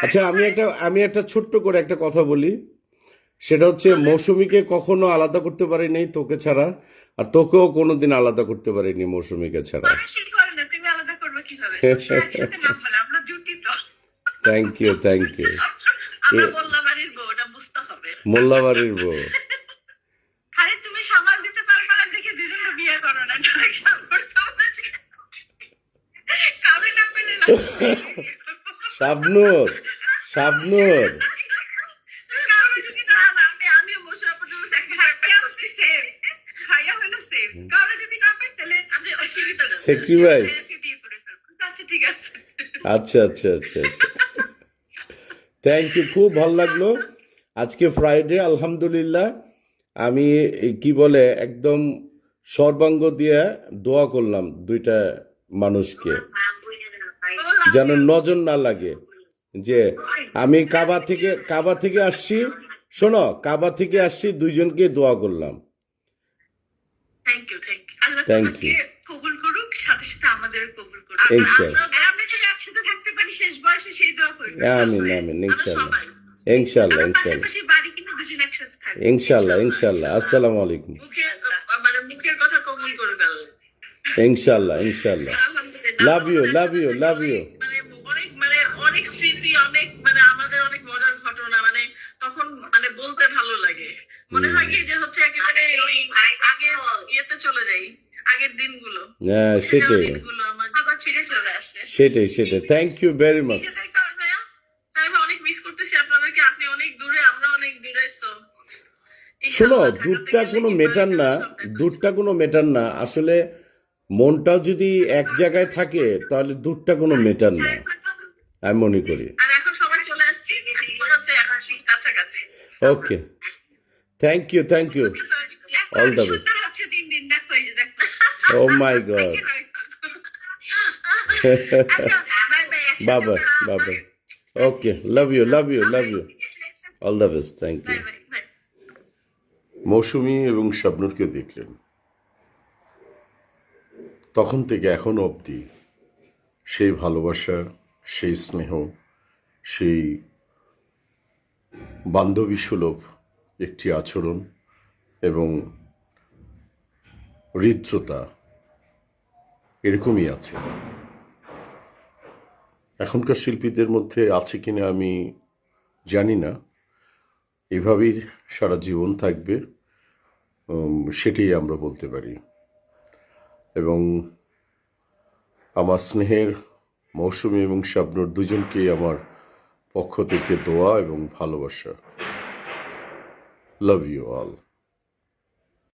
আচ্ছা, আমি একটা ছোট্ট করে একটা কথা বলি। সেটা হচ্ছে, মৌসুমীকে কখনো আলাদা করতে পারিনি তোকে ছাড়া, আর তোকেও কোনোদিন আলাদা করতে পারিনি মৌসুমীকে ছাড়া। মানুষই করে না, তুমি আলাদা করবে কিভাবে? সবসময় একসাথে না হলে আমরা জুটি তো। Thank you, thank you. আমরা মোল্লা বাড়ির বউ, ওটা বুঝতে হবে। মোল্লাবাড়ির বউ। খালি তুমি সামাল দিতে পারবে না দেখে দুজনে বিয়ে করো না, ডাইরেক্ট সামাল করতে হবে। কাউরে না পেলে না। শাবনূর, শাবনূর। কাউরে যদি না না, আমিও বসে পর্যন্ত স্যাক্রিফাইস করছি সেম। ভাইয়া হলো সেম। কাউরে যদি না পাই তাহলে আপনি অসুবিধা না। Sacrifice? বিয়ে করে ফেলবো। আচ্ছা ঠিক আছে। আচ্ছা, আচ্ছা, আচ্ছা, আচ্ছা। থ্যাংক ইউ, খুব ভালো লাগলো। আজকে ফ্রাইডে, আলহামদুলিল্লাহ। আমি কি বলে একদম সর্বাঙ্গ দিয়ে দোয়া করলাম দুইটা মানুষকে, যেন নজর না লাগে। যে আমি কাবা থেকে আসছি, শোনো, কাবা থেকে আসছি, দুইজনকে দোয়া করলাম। Thank you, thank you. আল্লাহ Thank তোমাকে কবুল করুক, সাথে সাথে আমাদের কবুল করুক। ইনশাআল্লাহ। আমরা যদি একসাথে থাকতে পারি শেষ বয়সে, সেই দোয়া করি। আমিন, আমিন, আমরা ইনশাআল্লাহ, সবাই। ইনশাআল্লাহ, আমরা ইনশাআল্লাহ, পাশাপাশি বাড়ি কিনে দুজন একসাথে থাকবো। ইনশাআল্লাহ, ইনশাআল্লাহ। আসসালামু আলাইকুম। মুখের কথা কবুল করুক আল্লাহ। ইনশাআল্লাহ, ইনশাআল্লাহ। আলহামদুলিল্লাহ। Love you, love you, love you. অনেক স্মৃতি, আমাদের অনেক মজার ঘটনা, তখন বলতে ভালো লাগে। মনে হয় কি যে হচ্ছে একেবারে ওই আগের ইয়েতে চলে যাই, আগের দিনগুলো। হ্যাঁ, সেটাই, দিনগুলো আমার আবার ফিরে চলে আসে। সেটাই, সেটাই। Thank you very much. নিজে দেখা হয় ভাইয়া। সাহেব অনেক মিস করতেছি আপনাদেরকে। আপনি অনেক দূরে, আমরা অনেক দূরে। শোনো, দূরটা কোনো মেটার না, দূরটা কোনো মেটার না আসলে। মনটাও যদি এক জায়গায় থাকে তাহলে দূরটা কোনো মেটার না, আমি মনে করি। আর এখন সবাই চলে আসছি, এখন হচ্ছে কাছাকাছি। Okay, thank you, thank you. All the best. সুন্দর হচ্ছে দিন দিন, দেখো এই যে দেখো। Oh my God. বাবা, বাবা। Okay, love you, love you, love you. All the best, thank you. Mousumi এবং শাবনূরকে দেখলেন, তখন থেকে এখনো অবধি সেই ভালোবাসা, সেই স্নেহ, সেই বান্ধবী সুলভ একটি আচরণ এবং হৃদ্রতা এরকমই আছে। এখনকার শিল্পীদের মধ্যে আছে কিনা আমি জানি না। এভাবেই সারা জীবন থাকবে, সেটাই আমরা বলতে পারি। এবং আমার স্নেহের মৌসুমী এবং শাবনূর দুজনকেই আমার পক্ষ থেকে দোয়া এবং ভালোবাসা। Love you all.